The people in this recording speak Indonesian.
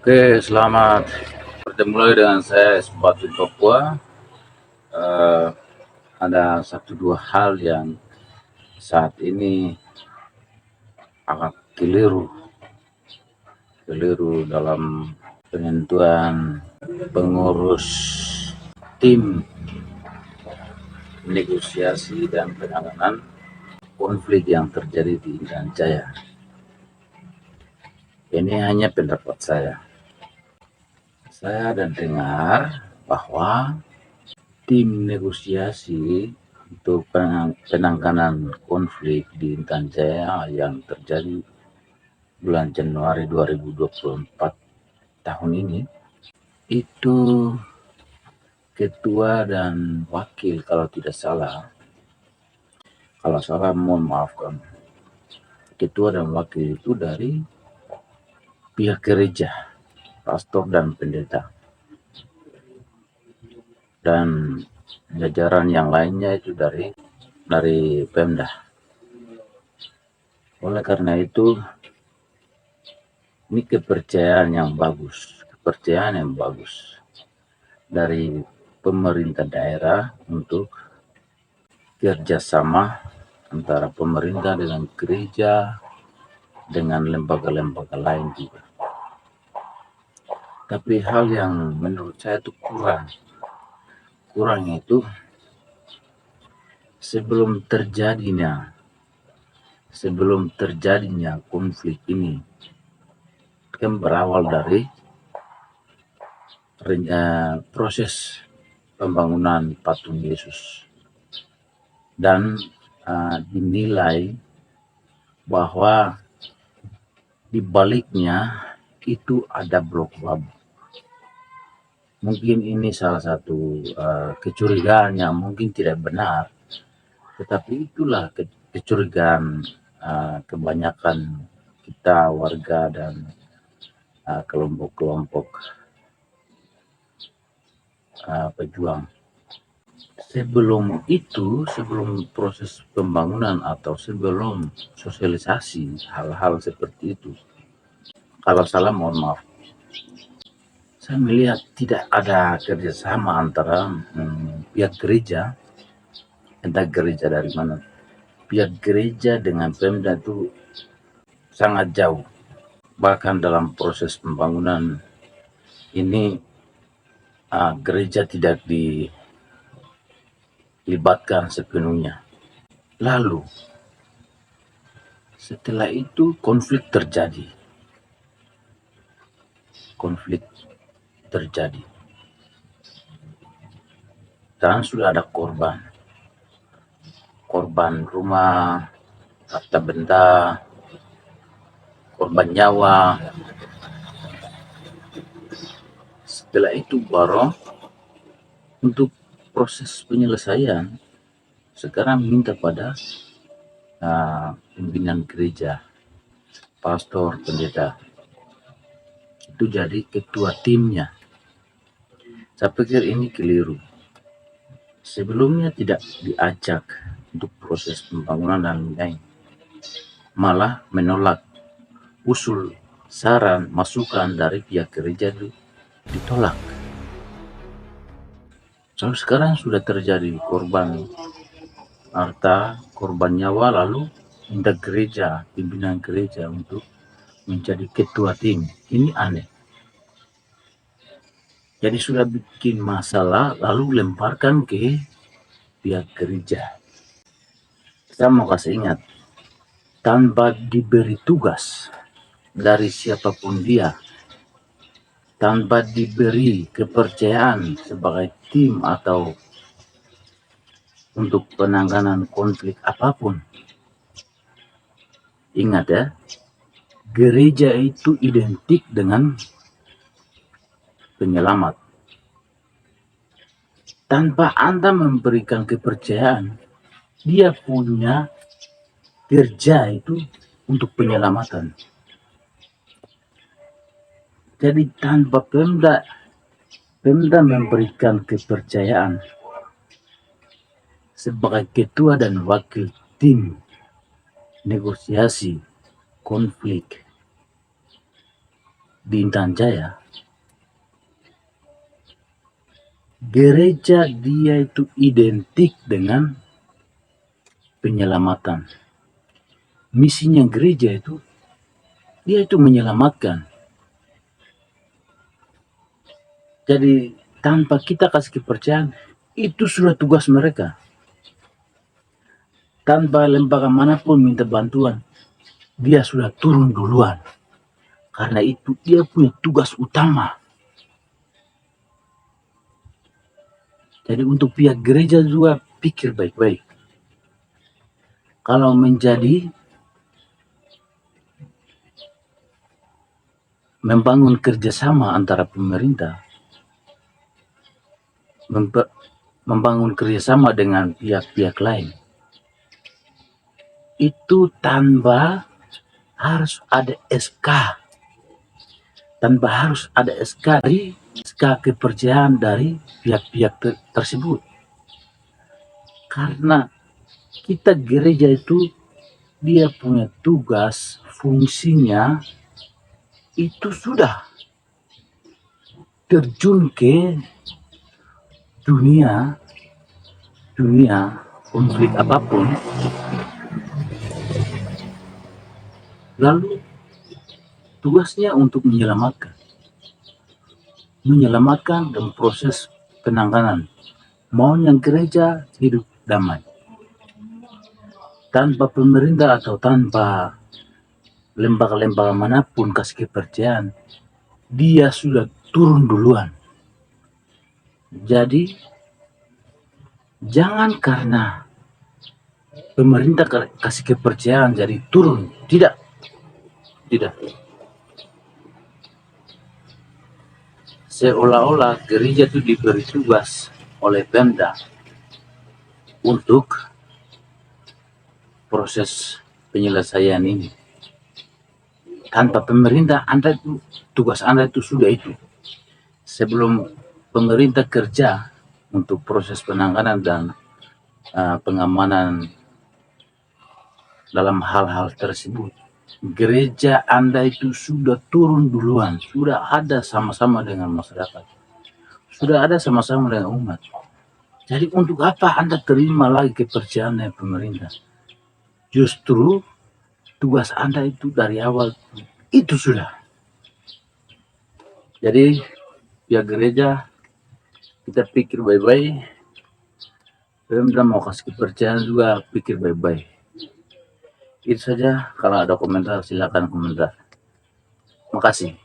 Oke, selamat bertemu lagi dengan saya Sepatu Papua. Eh, ada satu dua hal yang saat ini agak keliru dalam penentuan pengurus tim negosiasi dan penanganan konflik yang terjadi di Intan Jaya. Ini hanya pendapat saya. Saya ada dengar bahwa tim negosiasi untuk penanganan konflik di Intan Jaya yang terjadi bulan Januari 2024 tahun ini, itu ketua dan wakil kalau tidak salah. Kalau salah mohon maafkan. Ketua dan wakil itu dari pihak gereja, pastor dan pendeta. Dan jajaran yang lainnya itu dari Pemda. Oleh karena itu, ini kepercayaan yang bagus dari pemerintah daerah untuk kerjasama antara pemerintah dengan gereja, dengan lembaga-lembaga lain juga. Tapi hal yang menurut saya itu kurang itu sebelum terjadinya konflik ini kan berawal dari proses pembangunan patung Yesus dan dinilai bahwa di baliknya itu ada blok bambu. Mungkin ini salah satu kecurigaan yang mungkin tidak benar, tetapi itulah kecurigaan kebanyakan kita warga dan kelompok-kelompok pejuang. Sebelum proses pembangunan atau sebelum sosialisasi hal-hal seperti itu, kalau salah mohon maaf, saya melihat tidak ada kerjasama antara pihak gereja, entah gereja dari mana, pihak gereja dengan Pemda itu sangat jauh. Bahkan dalam proses pembangunan ini gereja tidak dilibatkan sepenuhnya. Lalu setelah itu konflik terjadi dan sudah ada korban rumah, harta benda, korban nyawa. Setelah itu baru untuk proses penyelesaian sekarang minta pada pimpinan gereja, pastor, pendeta itu jadi ketua timnya. Saya pikir ini keliru. Sebelumnya tidak diajak untuk proses pembangunan dan lain, malah menolak usul, saran, masukan dari pihak gereja itu ditolak. So, sekarang sudah terjadi korban harta, korban nyawa, lalu minta gereja, pimpinan gereja untuk menjadi ketua tim. Ini aneh. Jadi sudah bikin masalah lalu lemparkan ke pihak gereja. Saya mau kasih ingat, tanpa diberi tugas dari siapapun dia, tanpa diberi kepercayaan sebagai tim atau untuk penanganan konflik apapun. Ingat ya, gereja itu identik dengan penyelamat. Tanpa Anda memberikan kepercayaan, dia punya kerja itu untuk penyelamatan. Jadi tanpa Pemda memberikan kepercayaan sebagai ketua dan wakil tim negosiasi konflik, di Intan Jaya, gereja dia itu identik dengan penyelamatan. Misinya gereja itu, dia itu menyelamatkan. Jadi tanpa kita kasih kepercayaan, itu sudah tugas mereka. Tanpa lembaga manapun minta bantuan, dia sudah turun duluan. Karena itu dia punya tugas utama. Jadi untuk pihak gereja juga pikir baik-baik. Kalau menjadi membangun kerjasama antara pemerintah, membangun kerjasama dengan pihak-pihak lain, itu tanpa harus ada SK, tanpa harus ada SK kepercayaan dari pihak-pihak tersebut. Karena kita gereja itu dia punya tugas, fungsinya itu sudah terjun ke dunia konflik apapun, lalu tugasnya untuk menyelamatkan dan proses penanganan. Maunya gereja hidup damai. Tanpa pemerintah atau tanpa lembaga-lembaga manapun kasih kepercayaan, dia sudah turun duluan. Jadi jangan karena pemerintah kasih kepercayaan jadi turun. Tidak. Seolah-olah gereja itu diberi tugas oleh Pemda untuk proses penyelesaian ini. Tanpa pemerintah, tugas Anda itu sudah itu. Sebelum pemerintah kerja untuk proses penanganan dan pengamanan dalam hal-hal tersebut, gereja Anda itu sudah turun duluan, sudah ada sama-sama dengan masyarakat, sudah ada sama-sama dengan umat. Jadi untuk apa Anda terima lagi kepercayaan dari pemerintah? Justru tugas Anda itu dari awal itu sudah. Jadi pihak gereja, kita pikir baik-baik. Pemerintah mau kasih kepercayaan juga pikir baik-baik. Itu saja. Kalau ada komentar silakan komentar. Makasih.